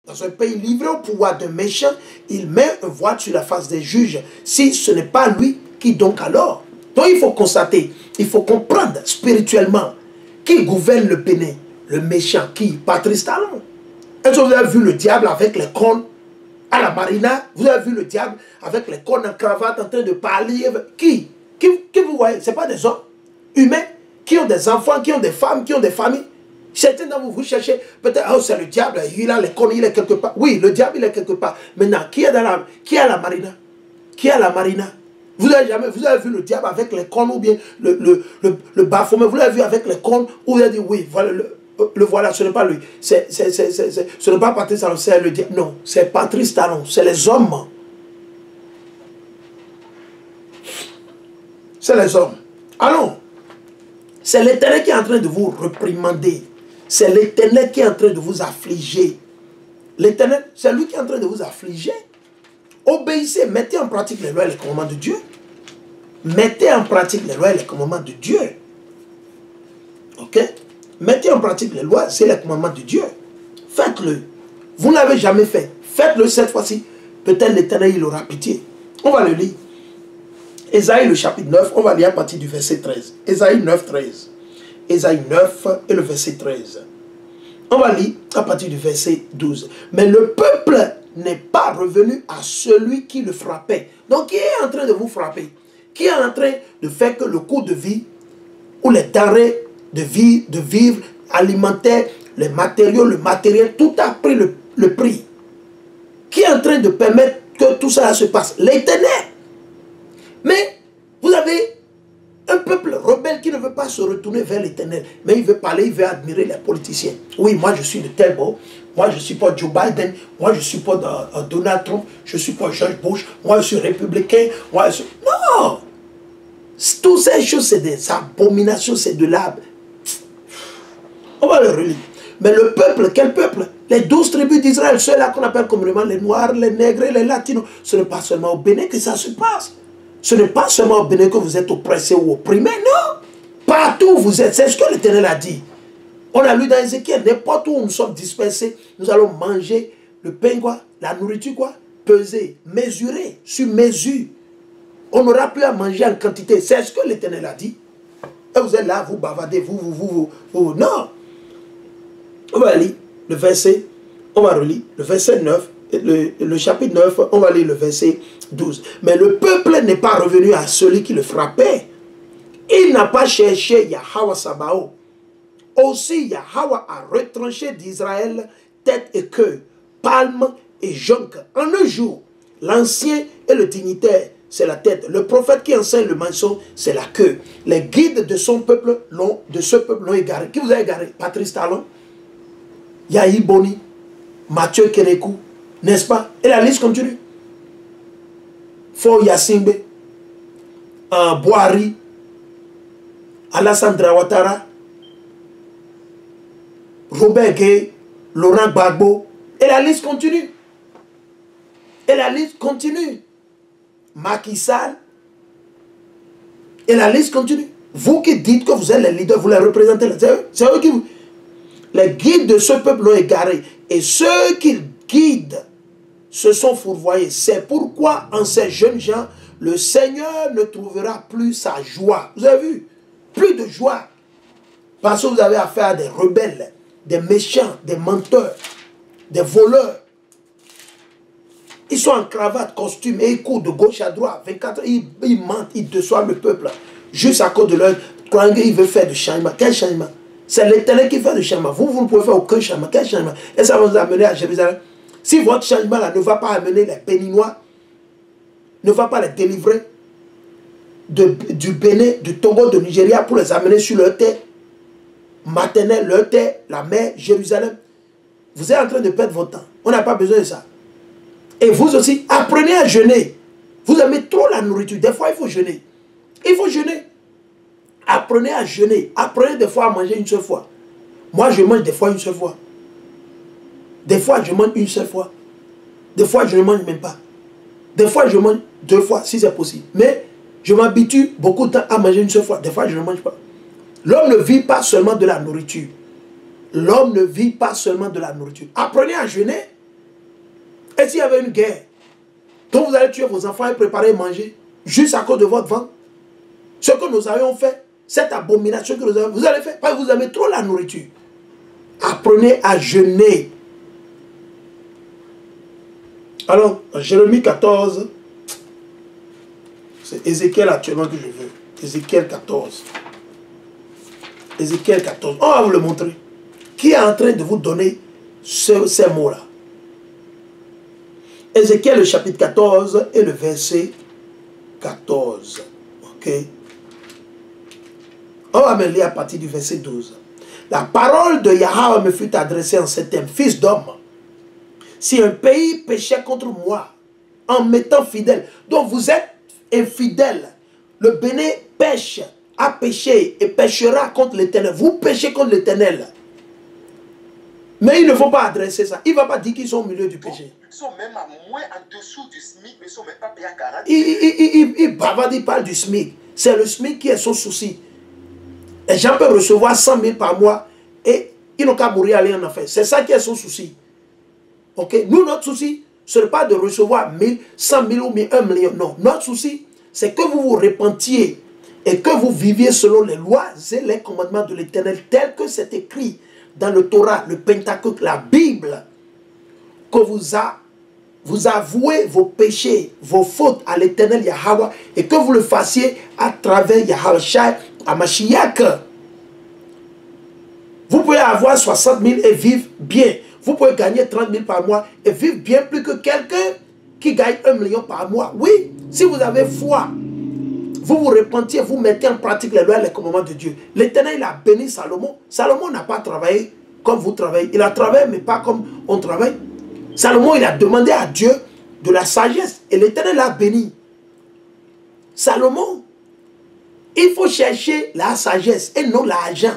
Dans un pays livré au pouvoir d'un méchant, il met un voile sur la face des juges. Si ce n'est pas lui, qui donc alors? Donc il faut constater, il faut comprendre spirituellement qui gouverne le Bénin. Le méchant, qui? Patrice Talon. Est-ce que vous avez vu le diable avec les cornes à la marina? Vous avez vu le diable avec les cornes en cravate en train de parler? Qui vous voyez? Ce n'est pas des hommes humains qui ont des enfants, qui ont des femmes, qui ont des familles. Certains d'entre vous, vous cherchez, peut-être, oh, c'est le diable, il a les cornes, il est quelque part. Oui, le diable, il est quelque part. Maintenant, qui est à la marina? Qui est à la marina? Vous avez vu le diable avec les cornes ou bien le Baphomet, vous l'avez vu avec les cornes, ou vous avez dit, oui, voilà, le voilà, ce n'est pas lui. Ce n'est pas Patrice Talon, c'est le diable. Non, c'est Patrice Talon, c'est les hommes. C'est les hommes. Allons. C'est l'Éternel qui est en train de vous réprimander. C'est l'Éternel qui est en train de vous affliger. L'Éternel, c'est lui qui est en train de vous affliger. Obéissez, mettez en pratique les lois et les commandements de Dieu. Mettez en pratique les lois et les commandements de Dieu. Ok? Mettez en pratique les lois et les commandements de Dieu. Faites-le. Vous ne l'avez jamais fait. Faites-le cette fois-ci. Peut-être l'Éternel, il aura pitié. On va le lire. Ésaïe, le chapitre 9, on va lire à partir du verset 13. Ésaïe 9, 13. Ésaïe 9 et le verset 13. On va lire à partir du verset 12. Mais le peuple n'est pas revenu à celui qui le frappait. Donc, qui est en train de vous frapper? Qui est en train de faire que le coût de vie ou les denrées de vivre alimentaire, les matériaux, le matériel, tout a pris le prix. Qui est en train de permettre que tout ça se passe? L'Éternel. Mais vous avez un peuple rebelle qui ne veut pas se retourner vers l'Éternel. Mais il veut parler, il veut admirer les politiciens. Oui, moi je suis de tel bord. Moi je supporte Joe Biden. Moi je supporte Donald Trump. Je supporte George Bush. Moi je suis républicain. Moi, je suis... Non! Toutes ces choses, c'est des abominations, c'est de l'arbre. On va le relire. Mais le peuple, quel peuple? Les 12 tribus d'Israël, ceux-là qu'on appelle communément les Noirs, les Nègres, les Latinos. Ce n'est pas seulement au Bénin que ça se passe. Ce n'est pas seulement au Bénin que vous êtes oppressés ou opprimés, non. Partout où vous êtes, c'est ce que l'Éternel a dit. On a lu dans Ézéchiel, n'importe où nous sommes dispersés, nous allons manger le pain, quoi, la nourriture, quoi, pesée, mesurée, sur mesure. On n'aura plus à manger en quantité. C'est ce que l'Éternel a dit. Et vous êtes là, vous bavardez, vous. Non. On va lire le verset, on va relire le verset 9. Le chapitre 9, on va lire le verset 12. Mais le peuple n'est pas revenu à celui qui le frappait. Il n'a pas cherché Yahweh Sabaoth. Aussi Yahweh a retranché d'Israël tête et queue, palme et jonque. En un jour, l'ancien et le dignitaire, c'est la tête. Le prophète qui enseigne le mensonge, c'est la queue. Les guides de ce peuple l'ont égaré. Qui vous a égaré? Patrice Talon, Yahi Boni, Mathieu Kérékou, n'est-ce pas? Et la liste continue. Fo Yassimbe, Boari, Alassane Ouattara, Robert Gay, Laurent Gbagbo. Et la liste continue. Et la liste continue. Macky Sall. Et la liste continue. Vous qui dites que vous êtes les leaders, vous les représentez. C'est eux qui vous... Les guides de ce peuple l'ont égaré. Et ceux qui guident se sont fourvoyés. C'est pourquoi en ces jeunes gens, le Seigneur ne trouvera plus sa joie. Vous avez vu? Plus de joie. Parce que vous avez affaire à des rebelles, des méchants, des menteurs, des voleurs. Ils sont en cravate, costume, et ils courent de gauche à droite. 24 heures, ils mentent, ils déçoivent le peuple. Juste à cause de leur... Quand ils veulent faire du changement. Quel changement? C'est l'Éternel qui fait du changement. Vous ne pouvez faire aucun changement. Quel changement? Et ça va vous amener à Jérusalem. Si votre changement là ne va pas amener les Béninois, ne va pas les délivrer du Bénin, du Togo, de Nigeria pour les amener sur leur terre maternelle, leur terre, la mer, Jérusalem, vous êtes en train de perdre votre temps. On n'a pas besoin de ça. Et vous aussi, apprenez à jeûner. Vous aimez trop la nourriture. Des fois, il faut jeûner. Il faut jeûner. Apprenez à jeûner. Apprenez des fois à manger une seule fois. Moi, je mange des fois une seule fois. Des fois, je mange une seule fois. Des fois, je ne mange même pas. Des fois, je mange 2 fois, si c'est possible. Mais je m'habitue beaucoup de temps à manger une seule fois. Des fois, je ne mange pas. L'homme ne vit pas seulement de la nourriture. L'homme ne vit pas seulement de la nourriture. Apprenez à jeûner. Et s'il y avait une guerre, donc vous allez tuer vos enfants et préparer à manger, juste à cause de votre ventre. Ce que nous avions fait, cette abomination que nous avons, vous allez faire, parce que vous aimez trop la nourriture. Apprenez à jeûner. Alors, Jérémie 14, c'est Ézéchiel actuellement que je veux. Ézéchiel 14. Ézéchiel 14. On va vous le montrer. Qui est en train de vous donner ces mots-là? Ézéchiel, le chapitre 14 et le verset 14. Ok. On va me lire à partir du verset 12. La parole de Yahweh me fut adressée en ces termes. Fils d'homme, si un pays péchait contre moi, en m'étant fidèle, donc vous êtes infidèle, le Bénin pêche, a péché et péchera contre l'Éternel. Vous péchez contre l'Éternel. Mais il ne faut pas adresser ça. Il ne va pas dire qu'ils sont au milieu du péché. Ils sont même à moins en dessous du SMIC, mais ils ne sont même pas payés à 40. Il bavarde, il parle du SMIC. C'est le SMIC qui est son souci. Les gens peuvent recevoir 100 000 par mois et ils n'ont qu'à mourir aller en enfer. C'est ça qui est son souci. Ok? Nous, notre souci, ce n'est pas de recevoir 1000, 100 000 ou 1 million. Non. Notre souci, c'est que vous vous repentiez et que vous viviez selon les lois et les commandements de l'Éternel, tel que c'est écrit dans le Torah, le Pentateuque, la Bible, que vous avouez vos péchés, vos fautes à l'Éternel Yahweh et que vous le fassiez à travers Yahweh Shai à Mashiach. Vous pouvez avoir 60 000 et vivre bien. Vous pouvez gagner 30 000 par mois et vivre bien plus que quelqu'un qui gagne 1 million par mois. Oui, si vous avez foi, vous vous repentiez, vous mettez en pratique les lois et les commandements de Dieu. L'Éternel, il a béni Salomon. Salomon n'a pas travaillé comme vous travaillez. Il a travaillé, mais pas comme on travaille. Salomon, il a demandé à Dieu de la sagesse. Et l'Éternel l'a béni. Salomon, il faut chercher la sagesse et non l'argent.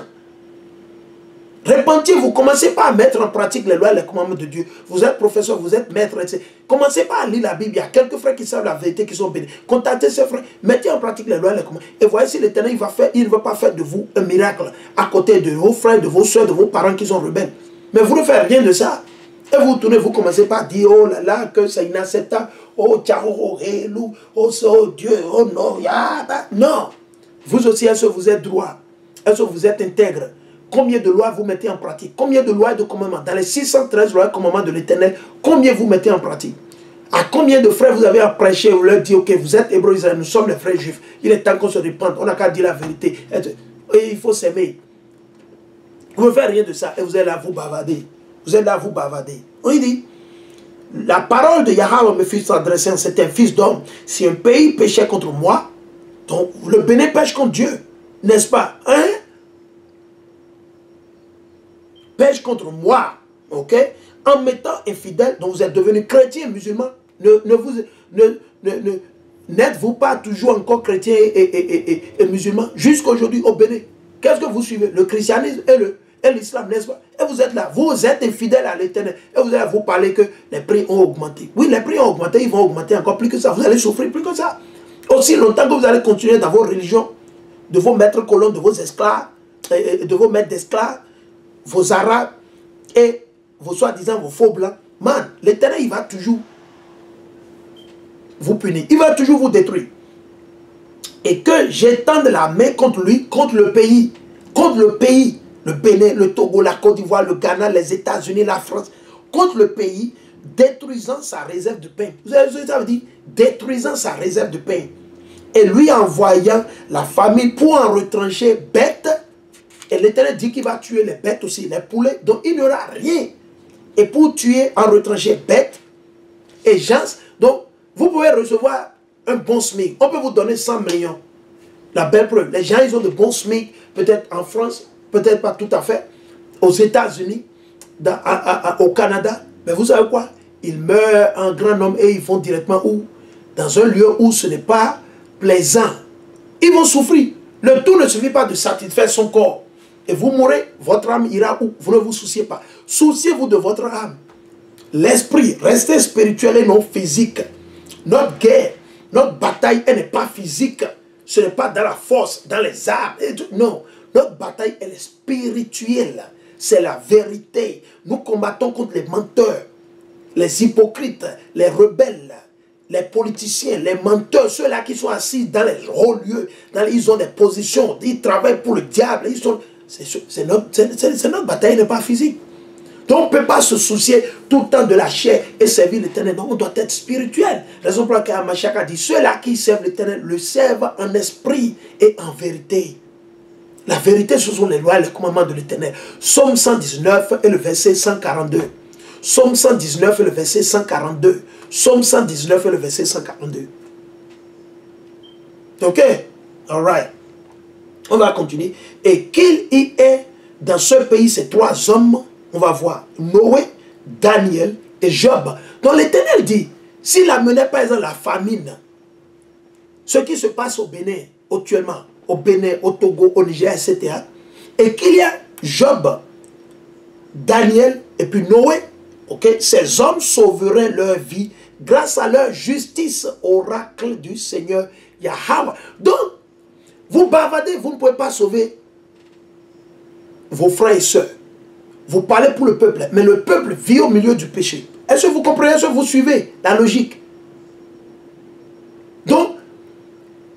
Repentiez-vous, commencez pas à mettre en pratique les lois et les commandements de Dieu. Vous êtes professeur, vous êtes maître, etc. Commencez pas à lire la Bible. Il y a quelques frères qui savent la vérité, qui sont bénis. Contactez ces frères, mettez en pratique les lois et les commandements. Et voyez si l'Éternel il ne va pas faire de vous un miracle à côté de vos frères, de vos soeurs, de vos parents qui sont rebelles. Mais vous ne faites rien de ça. Et vous tournez, vous commencez pas à dire, oh là là, que c'est inacceptable. Oh, tchao, oh, hello, oh, Dieu, oh non, non. Vous aussi, est-ce que vous êtes droit? Est-ce que vous êtes intègre? Combien de lois vous mettez en pratique? Combien de lois et de commandements? Dans les 613 lois et commandements de l'Éternel, combien vous mettez en pratique? À combien de frères vous avez à prêcher? Vous leur dites, ok, vous êtes hébreux, Israël, nous sommes les frères juifs. Il est temps qu'on se répande. On n'a qu'à dire la vérité. Et il faut s'aimer. Vous ne faites rien de ça. Et vous êtes là, vous bavarder. Vous êtes là, vous bavarder. On dit, la parole de Yahweh me fut adressée en c'était un fils d'homme. Si un pays péchait contre moi, donc le Bénin pêche contre Dieu. N'est-ce pas? Hein? Pêche contre moi, ok, en m'étant infidèle, donc vous êtes devenu chrétien, musulman, n'êtes-vous pas toujours encore chrétien et musulman jusqu'aujourd'hui au Bénin? Qu'est-ce que vous suivez? Le christianisme et l'islam, n'est-ce pas? Et vous êtes là, vous êtes infidèle à l'Éternel, et vous allez vous parler que les prix ont augmenté. Oui, les prix ont augmenté, ils vont augmenter encore plus que ça, vous allez souffrir plus que ça. Aussi longtemps que vous allez continuer dans vos religions, de vos maîtres colons, de vos esclaves, de vos maîtres d'esclaves, vos arabes et vos soi-disant vos faux blancs, man, l'Éternel, il va toujours vous punir. Il va toujours vous détruire. Et que j'étende la main contre lui, contre le pays, le Bénin, le Togo, la Côte d'Ivoire, le Ghana, les États-Unis, la France, contre le pays, détruisant sa réserve de pain. Vous savez ce que ça veut dire? Détruisant sa réserve de pain. Et lui envoyant la famille pour en retrancher bêtes. Et l'Éternel dit qu'il va tuer les bêtes aussi, les poulets, donc il n'y aura rien. Et pour tuer, en retrancher bêtes et gens, donc vous pouvez recevoir un bon SMIC. On peut vous donner 100 millions. La belle preuve, les gens, ils ont de bons SMIC, peut-être en France, peut-être pas tout à fait, aux États-Unis, au Canada. Mais vous savez quoi? Ils meurent en grand nombre et ils vont directement où? Dans un lieu où ce n'est pas plaisant. Ils vont souffrir. Le tout ne suffit pas de satisfaire son corps. Et vous mourrez, votre âme ira où? Vous ne vous souciez pas. Souciez-vous de votre âme. L'esprit, restez spirituel et non physique. Notre guerre, notre bataille, elle n'est pas physique. Ce n'est pas dans la force, dans les armes. Non, notre bataille, elle est spirituelle. C'est la vérité. Nous combattons contre les menteurs. les hypocrites, les rebelles, les politiciens, les menteurs, ceux-là qui sont assis dans les hauts lieux, ils ont des positions, ils travaillent pour le diable. C'est notre bataille n'est pas physique. Donc on ne peut pas se soucier tout le temps de la chair et servir l'Éternel. Donc on doit être spirituel. Raison pour laquelle Mashiach a dit, ceux-là qui servent l'Éternel le servent en esprit et en vérité. La vérité, ce sont les lois et les commandements de l'Éternel. Psaume 119 et le verset 142. Psaume 119 et le verset 142. Psaume 119 et le verset 142. Ok? All right. On va continuer. Et qu'il y ait dans ce pays ces trois hommes, on va voir Noé, Daniel et Job. Donc l'Éternel dit, s'il n'amenait par exemple la famine, ce qui se passe au Bénin actuellement, au Bénin, au Togo, au Niger, etc., et qu'il y a Job, Daniel et puis Noé, ok, ces hommes sauveraient leur vie grâce à leur justice, oracle du Seigneur Yahweh. Donc, vous bavardez, vous ne pouvez pas sauver vos frères et sœurs. Vous parlez pour le peuple, mais le peuple vit au milieu du péché. Est-ce que vous comprenez, est-ce que vous suivez la logique? Donc,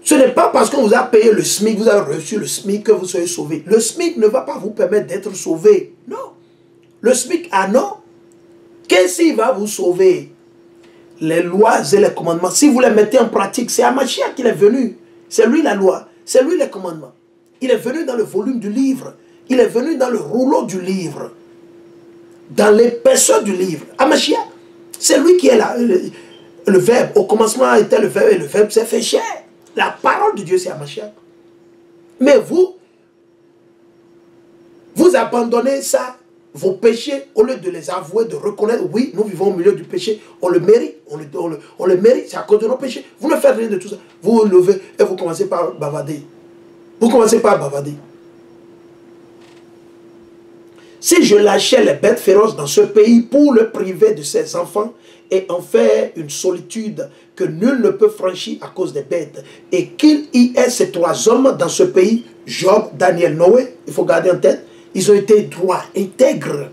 ce n'est pas parce qu'on vous a payé le SMIC, vous avez reçu le SMIC que vous serez sauvé. Le SMIC ne va pas vous permettre d'être sauvé. Non. Le SMIC, ah non. Qu'est-ce qui va vous sauver? Les lois et les commandements. Si vous les mettez en pratique, c'est Mashiach qu'il est venu. C'est lui la loi, c'est lui les commandements. Il est venu dans le volume du livre. Il est venu dans le rouleau du livre. Dans l'épaisseur du livre. Mashiach, c'est lui qui est là. Le verbe, au commencement était le verbe et le verbe s'est fait chair. La parole de Dieu, c'est Mashiach. Mais vous abandonnez ça, vos péchés, au lieu de les avouer, de reconnaître, oui, nous vivons au milieu du péché, on le mérite, on le mérite, c'est à cause de nos péchés. Vous ne faites rien de tout ça. Vous vous levez et vous commencez par bavarder. Vous commencez par bavarder. Si je lâchais les bêtes féroces dans ce pays pour le priver de ses enfants et en faire une solitude que nul ne peut franchir à cause des bêtes, et qu'il y ait ces trois hommes dans ce pays, Job, Daniel, Noé, il faut garder en tête, ils ont été droits, intègres,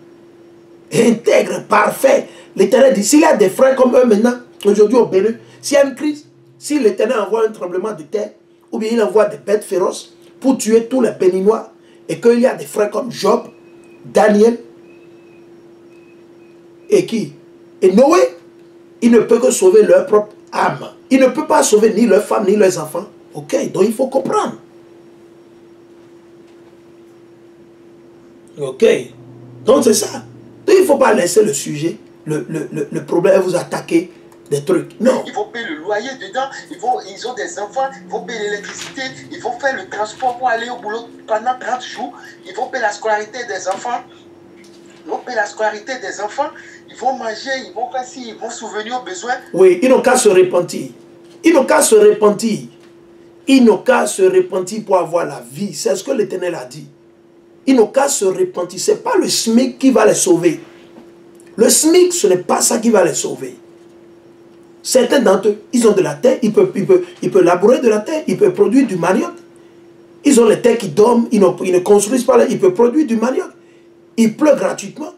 parfaits. L'Éternel dit, s'il y a des frères comme eux maintenant, aujourd'hui au Bénin, s'il y a une crise, si l'Éternel envoie un tremblement de terre, ou bien il envoie des bêtes féroces pour tuer tous les Béninois, et qu'il y a des frères comme Job, Daniel, et qui? Et Noé, il ne peut que sauver leur propre âme. Il ne peut pas sauver ni leur femme, ni leurs enfants. Ok, donc il faut comprendre. Ok, donc c'est ça. Donc il ne faut pas laisser le sujet, le problème vous attaquer des trucs. Non. Ils vont payer le loyer dedans, ils ont des enfants, ils vont payer l'électricité, ils vont faire le transport pour aller au boulot pendant 30 jours, ils vont payer la scolarité des enfants, ils vont manger, ils vont faire ci, ils vont souvenir aux besoins. Oui, ils n'ont qu'à se repentir. Ils n'ont qu'à se repentir. Ils n'ont qu'à se repentir pour avoir la vie. C'est ce que l'Éternel a dit. Ils n'ont qu'à se repentir. Ce n'est pas le SMIC qui va les sauver. Le SMIC, ce n'est pas ça qui va les sauver. Certains d'entre eux, ils ont de la terre, ils peuvent labourer de la terre, ils peuvent produire du manioc. Ils ont les terres qui dorment, ils ne construisent pas, ils peuvent produire du manioc. Il pleut gratuitement,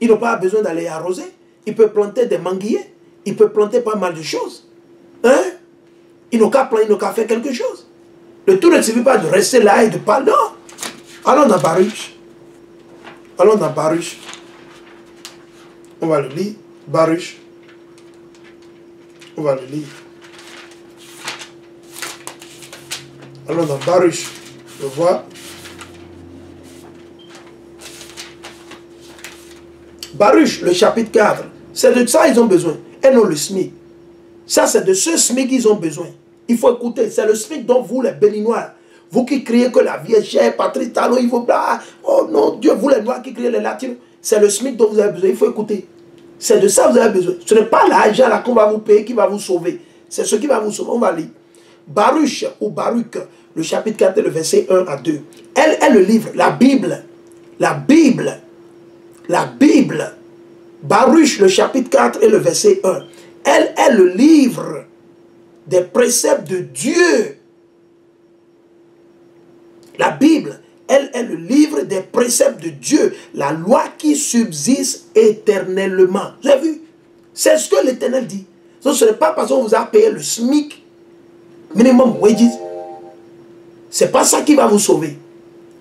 ils n'ont pas besoin d'aller arroser. Ils peuvent planter des manguiers, ils peuvent planter pas mal de choses. Hein? Ils n'ont qu'à faire quelque chose. Le tout ne suffit pas de rester là et de parler. Non! Allons dans Baruch. Allons dans Baruch. On va le lire. Baruch. On va le lire. Allons dans Baruch. Je vois. Baruch, le chapitre 4. C'est de ça qu'ils ont besoin. Et non le SMIC. Ça, c'est de ce SMIC qu'ils ont besoin. Il faut écouter. C'est le SMIC dont vous, les Béninois, vous qui criez que la vie est chère, Patrice Talon, il faut pas. Oh non, Dieu, vous les Noirs qui criez les Latinos. C'est le SMIC dont vous avez besoin. Il faut écouter. C'est de ça que vous avez besoin. Ce n'est pas l'argent là qu'on va vous payer qui va vous sauver. C'est ce qui va vous sauver. On va lire. Baruch ou Baruch, le chapitre 4, le verset 1 à 2. Elle est le livre, la Bible. La Bible. La Bible. Baruch, le chapitre 4 et le verset 1. Elle est le livre des préceptes de Dieu. La Bible, elle est le livre des préceptes de Dieu. La loi qui subsiste éternellement. Vous avez vu? C'est ce que l'Éternel dit. Donc, ce n'est pas parce qu'on vous a payé le SMIC, minimum wages. Ce n'est pas ça qui va vous sauver.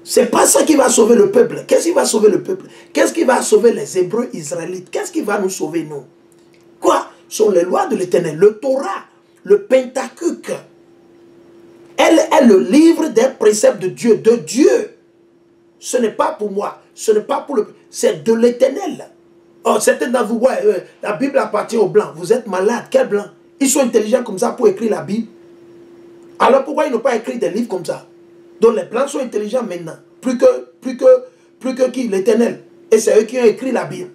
Ce n'est pas ça qui va sauver le peuple. Qu'est-ce qui va sauver le peuple? Qu'est-ce qui va sauver les Hébreux israélites? Qu'est-ce qui va nous sauver, nous? Quoi? Ce sont les lois de l'Éternel. Le Torah, le Pentateuque. Elle est le livre des préceptes de Dieu. De Dieu. Ce n'est pas pour moi. Ce n'est pas pour le... C'est de l'Éternel. Oh, certains d'entre vous, ouais, la Bible appartient aux Blancs. Vous êtes malades. Quels Blancs? Ils sont intelligents comme ça pour écrire la Bible. Alors pourquoi ils n'ont pas écrit des livres comme ça? Donc les Blancs sont intelligents maintenant. Plus que qui? L'Éternel. Et c'est eux qui ont écrit la Bible.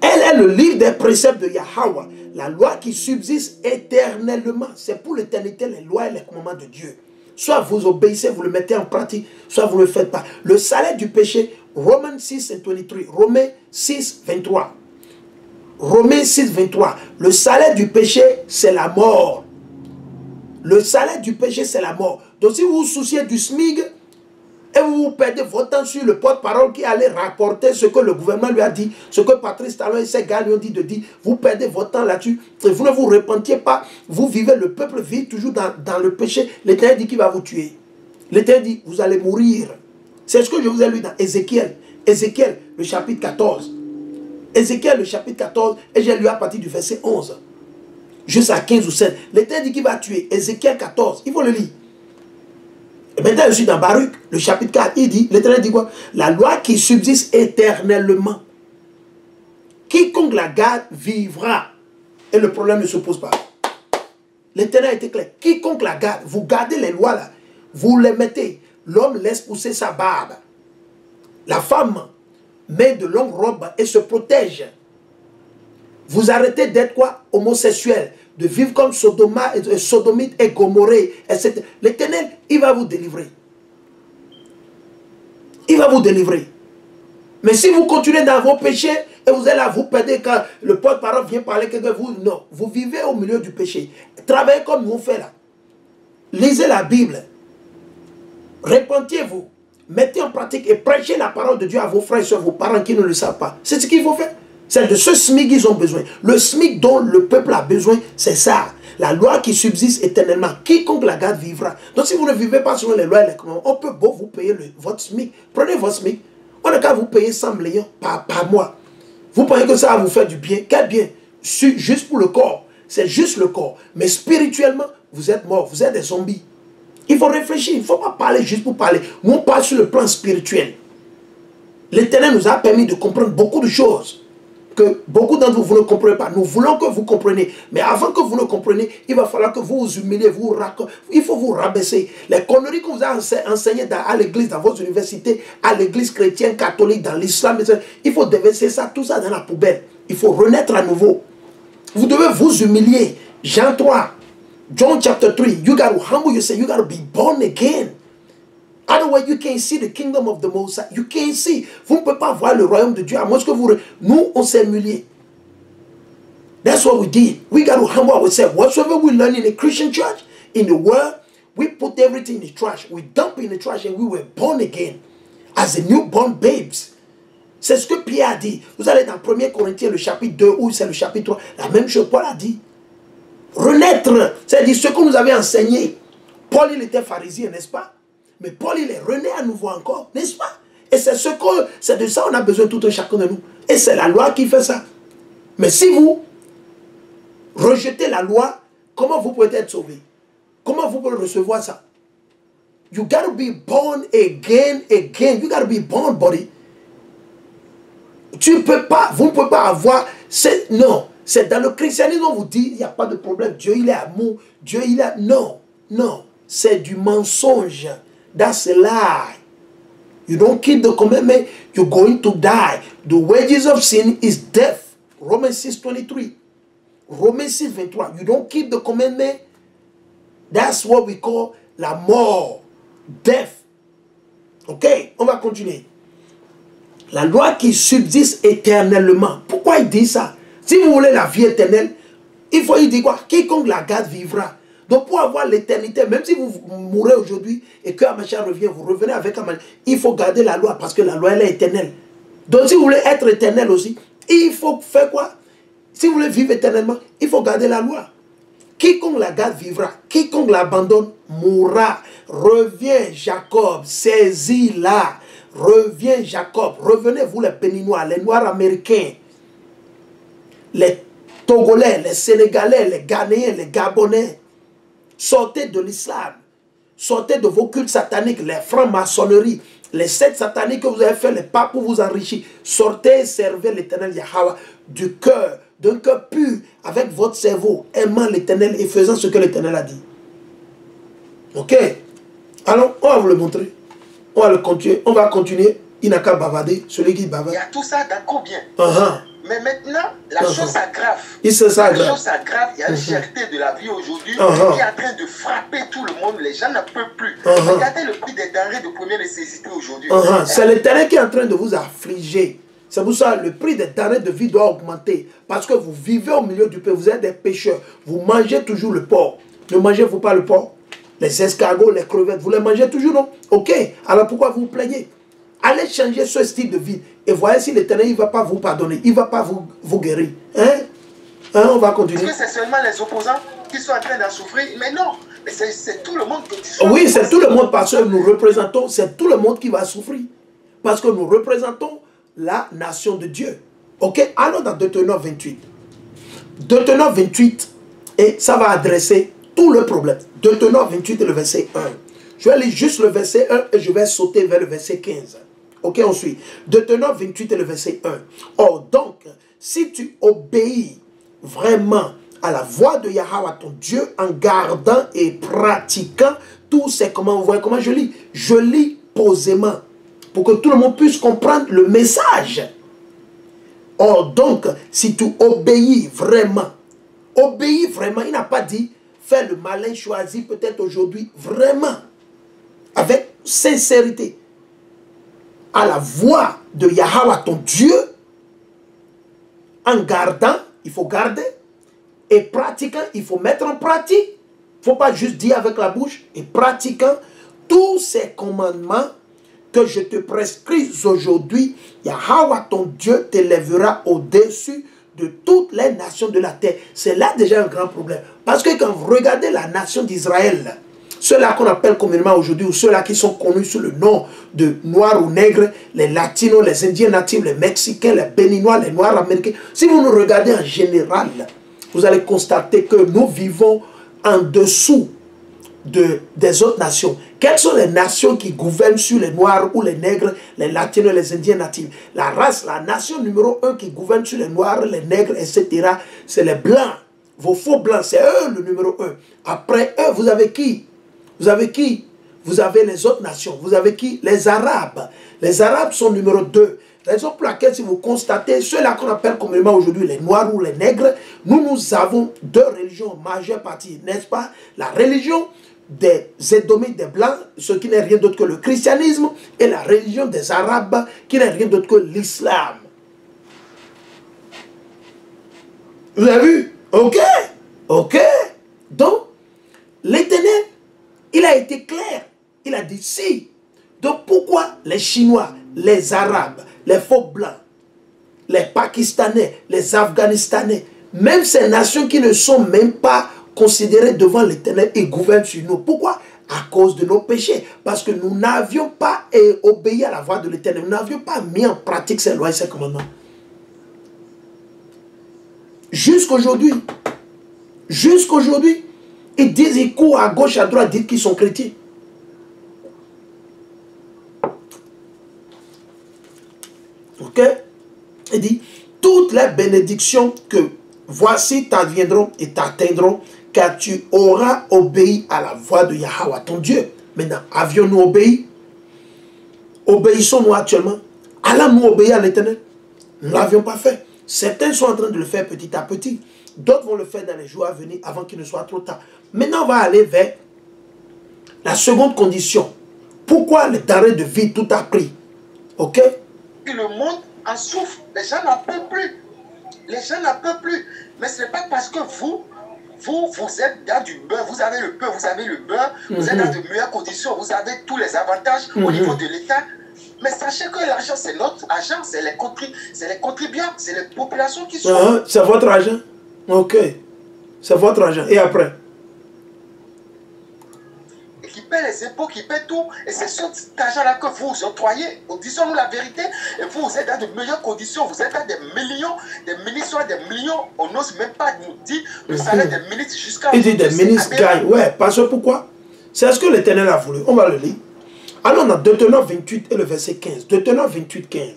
Elle est le livre des préceptes de Yahweh. La loi qui subsiste éternellement. C'est pour l'éternité les lois et les commandements de Dieu. Soit vous obéissez, vous le mettez en pratique, soit vous ne le faites pas. Le salaire du péché, Romains 6 et 23. Romains 6, 23. Romains 6, 23. Le salaire du péché, c'est la mort. Le salaire du péché, c'est la mort. Donc si vous vous souciez du SMIG, et vous perdez votre temps sur le porte-parole qui allait rapporter ce que le gouvernement lui a dit, ce que Patrice Talon et ses gars lui ont dit de dire, vous perdez votre temps là-dessus, et vous ne vous repentiez pas, vous vivez, le peuple vit toujours dans le péché. L'Éternel dit qu'il va vous tuer. L'Éternel dit, vous allez mourir. C'est ce que je vous ai lu dans Ézéchiel. Ézéchiel, le chapitre 14. Ézéchiel, le chapitre 14, et j'ai lu à partir du verset 11. Jusqu'à 15 ou 16. L'Éternel dit qu'il va tuer. Ézéchiel 14, il faut le lire. Et maintenant, je suis dans Baruch, le chapitre 4, il dit, l'Éternel dit quoi? La loi qui subsiste éternellement. Quiconque la garde vivra. Et le problème ne se pose pas. L'Éternel était clair. Quiconque la garde, vous gardez les lois là, vous les mettez. L'homme laisse pousser sa barbe. La femme met de longues robes et se protège. Vous arrêtez d'être quoi? Homosexuel. De vivre comme sodomite et gomorrhée, etc. L'Éternel, il va vous délivrer. Il va vous délivrer. Mais si vous continuez dans vos péchés, et vous allez là, vous perdez quand le porte-parole vient parler que vous, non, vous vivez au milieu du péché. Travaillez comme nous on fait là. Lisez la Bible. Repentez-vous. Mettez en pratique et prêchez la parole de Dieu à vos frères et soeurs, vos parents qui ne le savent pas. C'est ce qu'il faut faire. C'est de ce SMIC qu'ils ont besoin. Le SMIC dont le peuple a besoin, c'est ça. La loi qui subsiste éternellement. Quiconque la garde vivra. Donc si vous ne vivez pas selon les lois et les commandements, on peut beau vous payer votre SMIC. Prenez votre SMIC. On n'a qu'à vous payer 100 millions par mois. Vous pensez que ça va vous faire du bien? Quel bien? Juste pour le corps. C'est juste le corps. Mais spirituellement, vous êtes morts. Vous êtes des zombies. Il faut réfléchir. Il ne faut pas parler juste pour parler. Nous, on parle sur le plan spirituel. L'Éternel nous a permis de comprendre beaucoup de choses que beaucoup d'entre vous, vous ne comprenez pas. Nous voulons que vous compreniez. Mais avant que vous ne compreniez, il va falloir que vous vous humiliez, il faut vous rabaisser. Les conneries qu'on vous a enseignées à l'église, dans votre université, à l'église chrétienne, catholique, dans l'islam, il faut déverser ça, tout ça dans la poubelle. Il faut renaître à nouveau. Vous devez vous humilier. Jean 3, John chapter 3, you got to humble yourself, you got to be born again. Otherwise, you can't see the kingdom of the Most High. You can't see. Vous ne pouvez pas voir le royaume de Dieu à moins que vous... Nous, on s'est humilié. That's what we did. We got to humble ourselves. Whatsoever we learn in a Christian church, in the world, we put everything in the trash. We dump in the trash and we were born again. As a newborn babes. C'est ce que Pierre a dit. Vous allez dans 1 Corinthiens, le chapitre 2, ou c'est le chapitre 3. La même chose, Paul a dit. Renaître. C'est-à-dire ce que nous avait enseigné. Paul, il était pharisien, n'est-ce pas? Mais Paul, il est rené à nouveau encore, n'est-ce pas? Et c'est de ça qu'on a besoin tout un chacun de nous. Et c'est la loi qui fait ça. Mais si vous rejetez la loi, comment vous pouvez être sauvé? Comment vous pouvez recevoir ça? You got to be born again. You got to be born, buddy. Vous ne pouvez pas avoir... Non, c'est dans le christianisme on vous dit, il n'y a pas de problème. Dieu, il est amour. Dieu, il est... Non. C'est du mensonge. That's a lie. You don't keep the commandment, you're going to die. The wages of sin is death. Romans 6:23. Romans 6:23. You don't keep the commandment, that's what we call la mort. Death. Ok, on va continuer. La loi qui subsiste éternellement. Pourquoi il dit ça? Si vous voulez la vie éternelle, il dire quoi? Quiconque la garde vivra. Donc pour avoir l'éternité, même si vous mourrez aujourd'hui et que Amachia revient, vous revenez avec Amachia, il faut garder la loi parce que la loi elle est éternelle. Donc si vous voulez être éternel aussi, Il faut faire quoi? Si vous voulez vivre éternellement, il faut garder la loi. Quiconque la garde vivra, quiconque l'abandonne mourra. Reviens Jacob, saisis-la. Reviens Jacob, revenez vous les Béninois, les Noirs américains, les Togolais, les Sénégalais, les Ghanéens, les Gabonais. Sortez de l'islam, sortez de vos cultes sataniques, les francs-maçonneries, les sectes sataniques que vous avez fait, les papes pour vous enrichir. Sortez et servez l'Éternel Yahweh du cœur, d'un cœur pur, avec votre cerveau, aimant l'Éternel et faisant ce que l'Éternel a dit. Ok? Alors, on va vous le montrer. On va le continuer. On va continuer. Il n'a qu'à bavarder. Celui qui bavarde. Il y a tout ça d'accord bien. Mais maintenant, la chose s'aggrave. La chose s'aggrave. Il y a une cherté de la vie aujourd'hui qui est en train de frapper tout le monde. Les gens ne peuvent plus. Regardez le prix des denrées de première nécessité aujourd'hui. C'est l'Éternel qui est en train de vous affliger. C'est pour ça que le prix des denrées de vie doit augmenter. Parce que vous vivez au milieu du peuple. Vous êtes des pécheurs. Vous mangez toujours le porc. Ne mangez-vous pas le porc? Les escargots, les crevettes, vous les mangez toujours, non? Ok. Alors pourquoi vous vous plaignez? Allez changer ce style de vie. Et voyez si l'Éternel ne va pas vous pardonner. Il ne va pas vous guérir. On va continuer. Est-ce que c'est seulement les opposants qui sont en train d'en souffrir? Mais non. Mais c'est tout le monde que tu souffres. Oui, c'est tout le monde parce que nous représentons, c'est tout le monde qui va souffrir. Parce que nous représentons la nation de Dieu. Ok? Allons dans Deutéronome 28. Deutéronome 28, et ça va adresser tout le problème. Deutéronome 28 et le verset 1. Je vais lire juste le verset 1 et je vais sauter vers le verset 15. Ok, on suit. Deutéronome 28 et le verset 1. Or donc, si tu obéis vraiment à la voix de Yahweh ton Dieu en gardant et pratiquant tous ces commandements, vous voyez comment je lis? Je lis posément pour que tout le monde puisse comprendre le message. Or donc, si tu obéis vraiment, il n'a pas dit fais le malin, choisi peut-être aujourd'hui, vraiment, avec sincérité, à la voix de Yahweh ton Dieu, en gardant, il faut garder, et pratiquant, il faut mettre en pratique. Il ne faut pas juste dire avec la bouche, et pratiquant tous ces commandements que je te prescris aujourd'hui, Yahweh ton Dieu t'élèvera au-dessus de toutes les nations de la terre. C'est là déjà un grand problème. Parce que quand vous regardez la nation d'Israël, ceux-là qu'on appelle communément aujourd'hui, ou ceux-là qui sont connus sous le nom de Noirs ou Nègres, les Latinos, les Indiens natifs, les Mexicains, les Béninois, les Noirs américains, si vous nous regardez en général, vous allez constater que nous vivons en dessous des autres nations. Quelles sont les nations qui gouvernent sur les Noirs ou les Nègres, les Latinos, les Indiens natifs? La race, la nation numéro 1 qui gouverne sur les Noirs, les Nègres, etc., c'est les Blancs. Vos faux Blancs, c'est eux le numéro 1. Après eux, vous avez qui? Vous avez qui? Vous avez les autres nations. Vous avez qui? Les Arabes. Les Arabes sont numéro 2. Raison pour laquelle, si vous constatez, ceux-là qu'on appelle communément aujourd'hui les Noirs ou les Nègres, nous avons deux religions majeures parties, n'est-ce pas? La religion des Édomites, des Blancs, ce qui n'est rien d'autre que le christianisme, et la religion des Arabes, qui n'est rien d'autre que l'islam. Vous avez vu? Ok? Ok? Donc, l'Éternel, il a été clair. Il a dit si. Donc, pourquoi les Chinois, les Arabes, les faux Blancs, les Pakistanais, les Afghanistanais, même ces nations qui ne sont même pas considérés devant l'Éternel et gouvernent sur nous. Pourquoi? À cause de nos péchés. Parce que nous n'avions pas obéi à la voix de l'Éternel. Nous n'avions pas mis en pratique ses lois et ses commandements. Jusqu'aujourd'hui, ils disent, ils courent à gauche, à droite, disent qu'ils sont chrétiens. Ok? Il dit, toutes les bénédictions que voici t'adviendront et t'atteindront, car tu auras obéi à la voix de Yahweh ton Dieu. Maintenant, avions-nous obéi? Obéissons-nous actuellement? Allons-nous obéir à l'Éternel? Nous ne l'avions pas fait. Certains sont en train de le faire petit à petit. D'autres vont le faire dans les jours à venir avant qu'il ne soit trop tard. Maintenant, on va aller vers la seconde condition. Pourquoi le denrées de vie tout a pris? Ok? Et le monde en souffre. Les gens n'en peuvent plus. Les gens n'en peuvent plus. Mais ce n'est pas parce que vous êtes dans du beurre, vous avez le beurre, vous êtes dans de meilleures conditions, vous avez tous les avantages au niveau de l'État. Mais sachez que l'argent, c'est notre argent, c'est les contribuables, c'est les populations qui sont... C'est votre argent. Ok. C'est votre argent. Et après? Et qui paie les impôts, qui paie tout. Et c'est cet argent-là que vous octroyez. Disons-nous la vérité. Et vous êtes dans de meilleures conditions. Vous êtes dans des millions, des ministres, des millions. On n'ose même pas nous dire le salaire des ministres jusqu'à... Il dit des ministres gagnent. Ouais, parce que pourquoi? C'est ce que l'Éternel a voulu. On va le lire. Alors on a Deutéronome 28 et le verset 15. Deutéronome 28, 15.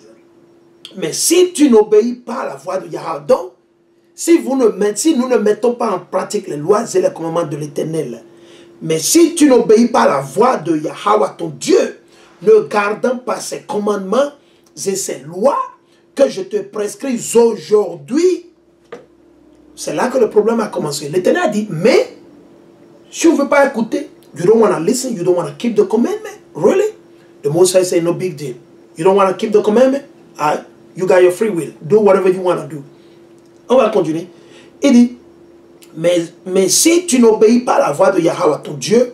Mais si tu n'obéis pas à la voix de Yahweh, donc, si nous ne mettons pas en pratique les lois et les commandements de l'Éternel, mais si tu n'obéis pas à la voix de Yahweh, ton Dieu, ne gardant pas ses commandements et ses lois que je te prescris aujourd'hui, c'est là que le problème a commencé. L'Éternel a dit, mais si tu ne veux pas écouter, you don't want to listen, you don't want to keep the commandment. Really? The Most High say no big deal. You don't want to keep the commandment? You got your free will. Do whatever you want to do. On va continuer. Il dit, mais si tu n'obéis pas à la voix de Yahweh ton Dieu,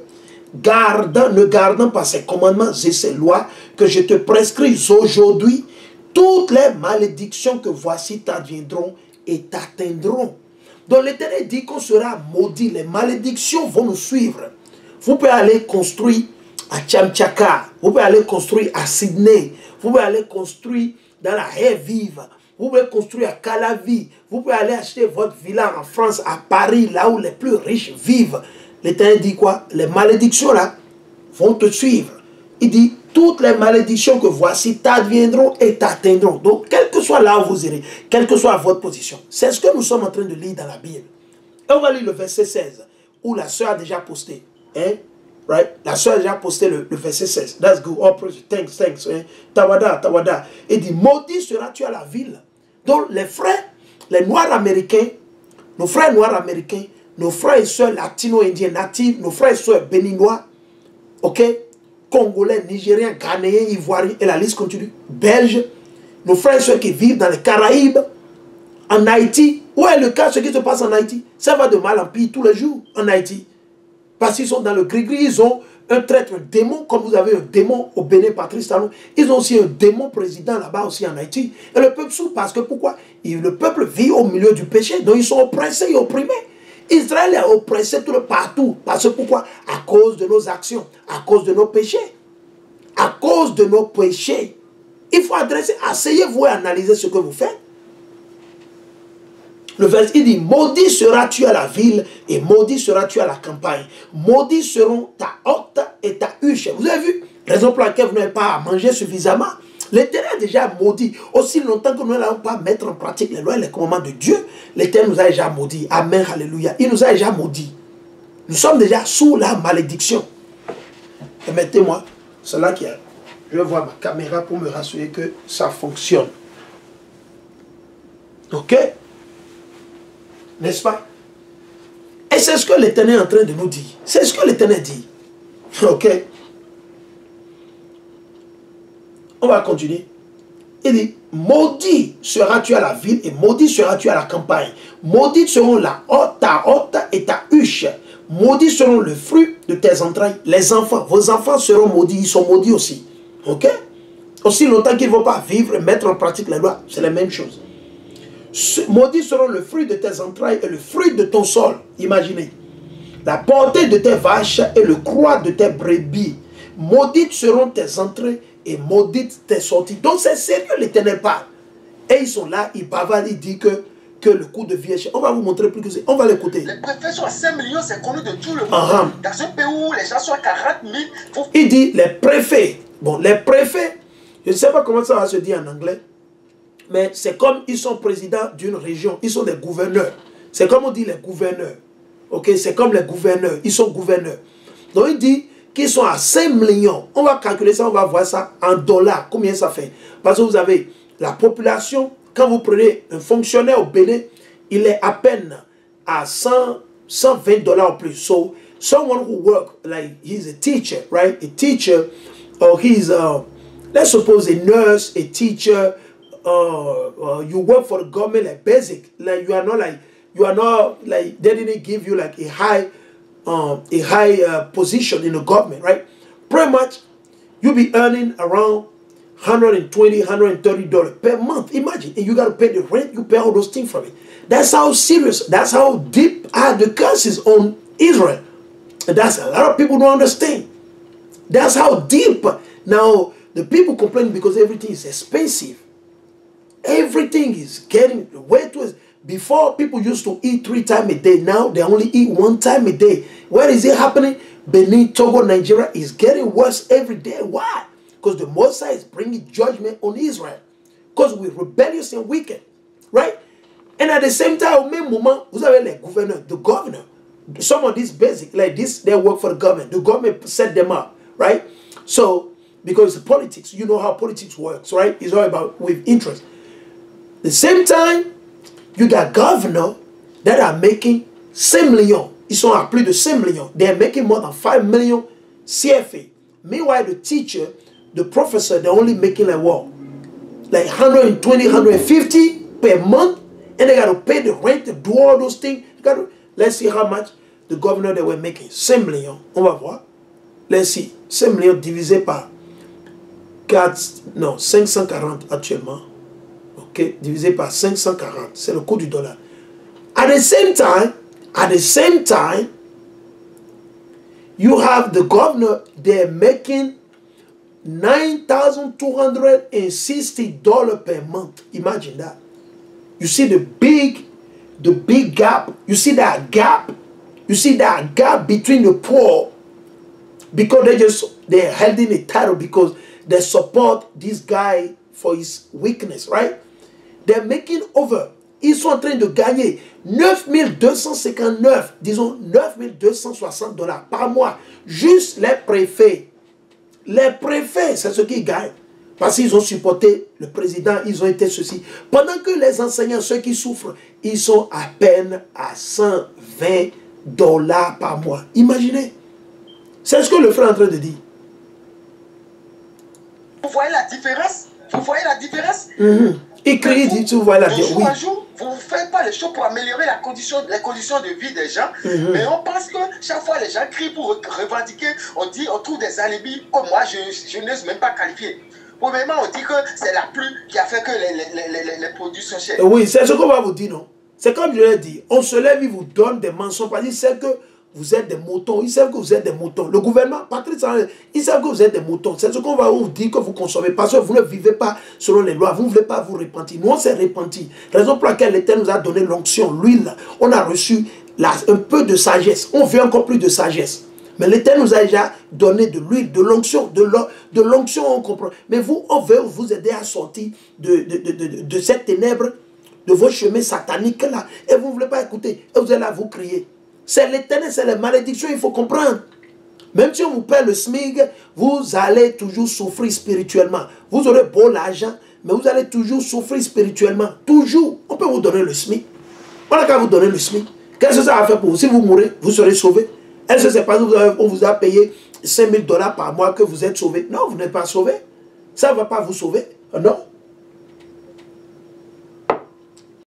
ne gardant pas ses commandements et ses lois que je te prescris aujourd'hui, toutes les malédictions que voici t'adviendront et t'atteindront. Donc l'Éternel dit qu'on sera maudit. Les malédictions vont nous suivre. Vous pouvez aller construire à Chamchaka, vous pouvez aller construire à Sydney, vous pouvez aller construire dans la haie vive, vous pouvez construire à Calavi, vous pouvez aller acheter votre villa en France, à Paris, là où les plus riches vivent. L'Éternel dit quoi? Les malédictions là vont te suivre. Il dit, toutes les malédictions que voici t'adviendront et t'atteindront. Donc, quel que soit là où vous irez, quelle que soit votre position, c'est ce que nous sommes en train de lire dans la Bible. Et on va lire le verset 16, où la sœur a déjà posté. Hein? Right? La sœur a déjà posté le verset 16. That's good. Oh, thanks. Hein? Tawada. Et dit, maudit seras-tu à la ville. Donc, les frères, les noirs américains, nos frères noirs américains, nos frères et sœurs latino-indiens natifs, nos frères et sœurs béninois, ok? Congolais, Nigériens, Ghanéens, Ivoiriens, et la liste continue, Belges, nos frères et sœurs qui vivent dans les Caraïbes, en Haïti. Où est le cas, ce qui se passe en Haïti? Ça va de mal en pire tous les jours en Haïti. Parce qu'ils sont dans le gris-gris, ils ont un traître, un démon, comme vous avez un démon au Bénin, Patrice Talon. Ils ont aussi un démon président là-bas aussi en Haïti. Et le peuple souffre parce que pourquoi? Le peuple vit au milieu du péché, donc ils sont oppressés et opprimés. Israël est oppressé partout. Parce que pourquoi? À cause de nos actions, à cause de nos péchés. À cause de nos péchés. Il faut adresser, asseyez-vous et analysez ce que vous faites. Le verset, il dit, maudit seras-tu à la ville et maudit seras-tu à la campagne. Maudits seront ta hotte et ta huche. Vous avez vu? Raison pour laquelle vous n'avez pas à manger suffisamment. L'Éternel a déjà maudit. Aussi longtemps que nous n'allons pas mettre en pratique les lois et les commandements de Dieu, l'Éternel nous a déjà maudit. Amen, alléluia. Il nous a déjà maudit. Nous sommes déjà sous la malédiction. Et mettez-moi, c'est là qu'il y a. Je vais voir ma caméra pour me rassurer que ça fonctionne. Ok? N'est-ce pas? Et c'est ce que l'Éternel est en train de nous dire. C'est ce que l'Éternel dit. Ok? On va continuer. Il dit, maudit seras-tu à la ville et maudit seras-tu à la campagne. Maudits seront ta hotte et ta huche. Maudits seront le fruit de tes entrailles. Les enfants, vos enfants seront maudits. Ils sont maudits aussi. Ok? Aussi longtemps qu'ils ne vont pas vivre et mettre en pratique les lois. C'est la même chose. Maudits seront le fruit de tes entrailles et le fruit de ton sol. Imaginez. La portée de tes vaches et le croix de tes brebis. Maudites seront tes entrées et maudites tes sorties. Donc c'est sérieux, l'Éternel parle. Et ils sont là, ils bavardent, ils disent que le coût de vie est cher. On va vous montrer plus que c'est. On va l'écouter. Les préfets sont à 5 millions, c'est connu de tout le monde. Dans un pays où les gens sont à 40 000. Il dit les préfets. Bon, les préfets, je ne sais pas comment ça va se dire en anglais. Mais c'est comme ils sont présidents d'une région. Ils sont des gouverneurs. C'est comme on dit les gouverneurs. Ok, c'est comme les gouverneurs. Ils sont gouverneurs. Donc il dit qu'ils sont à 5 millions. On va calculer ça, on va voir ça en dollars. Combien ça fait? Parce que vous avez la population. Quand vous prenez un fonctionnaire au Bénin, il est à peine à 120 dollars ou plus. So, someone who works, like he's a teacher, right? A teacher, or he's, let's suppose a nurse, a teacher, you work for the government like basic, like you are not like they didn't give you like a high position in the government, right? Pretty much, you'll be earning around $120, $130 per month. Imagine, and you got to pay the rent, you pay all those things from it. That's how serious, that's how deep are the curses on Israel. And that's a lot of people don't understand. That's how deep. Now, the people complain because everything is expensive. Everything is getting way too expensive. Before, people used to eat 3 times a day. Now, they only eat 1 time a day. Where is it happening? Benin, Togo, Nigeria is getting worse every day. Why? Because the Mosai is bringing judgment on Israel. Because we're rebellious and wicked. Right? And at the same time, au même moment, vous avez les gouverneurs, the governor. Some of these basic, like this, they work for the government. The government set them up. Right? So, because it's politics. You know how politics works. Right? It's all about with interest. The same time, you got governors that are making 5 millions. Ils sont à plus de 5 millions. They're making more than 5 million CFA. Meanwhile, the teacher, the professor, they're only making like what? Like 120, 150 per month. And they got to pay the rent to do all those things. Let's see how much the governor they were making. 5 millions. On va voir. Let's see. 5 millions divisé par 4, non, 540 actuellement. Okay, divisé par 540, c'est le coût du dollar. At the same time, you have the governor, they're making $9,260 per month. Imagine that. You see the big gap. You see that gap. You see that gap between the poor because they're holding a title because they support this guy for his weakness, right? They're making over. Ils sont en train de gagner 9,259, disons 9,260 $ par mois. Juste les préfets. Les préfets, c'est ce qu'ils gagnent. Parce qu'ils ont supporté le président, ils ont été ceci. Pendant que les enseignants, ceux qui souffrent, ils sont à peine à 120 $ par mois. Imaginez. C'est ce que le frère est en train de dire. Vous voyez la différence? Vous voyez la différence? Écrit, dit, tu vois la différence. De jour à jour, vous ne faites pas les choses pour améliorer les conditions de vie des gens. Mais on pense que chaque fois les gens crient pour revendiquer, on trouve des alibis. Comme moi, je n'ose même pas qualifier. Premièrement, on dit que c'est la pluie qui a fait que les produits sont chers. Oui, c'est ce qu'on va vous dire, non? C'est comme je l'ai dit, on se lève, il vous donne des mensonges. Parce qu'il sait que vous êtes des moutons. Ils savent que vous êtes des moutons. Le gouvernement, Patrice, ils savent que vous êtes des moutons. C'est ce qu'on va vous dire que vous consommez. Parce que vous ne vivez pas selon les lois. Vous ne voulez pas vous repentir. Nous, on s'est repenti. Raison pour laquelle l'Éternel nous a donné l'onction, l'huile. On a reçu un peu de sagesse. On veut encore plus de sagesse. Mais l'Éternel nous a déjà donné de l'huile, de l'onction. De l'onction, on comprend. Mais vous, on veut vous aider à sortir de cette ténèbre, de vos chemins sataniques là. Et vous ne voulez pas écouter. Et vous allez là vous crier. C'est l'Éternel, c'est les malédictions, il faut comprendre. Même si on vous paie le SMIC, vous allez toujours souffrir spirituellement. Vous aurez beau l'argent, mais vous allez toujours souffrir spirituellement. Toujours. On peut vous donner le SMIC. On n'a qu'à vous donner le SMIC. Qu'est-ce que ça va faire pour vous? Si vous mourrez, vous serez sauvé. Est-ce que c'est parce qu'on vous a payé 5 000 $ par mois que vous êtes sauvé? Non, vous n'êtes pas sauvé. Ça ne va pas vous sauver. Non.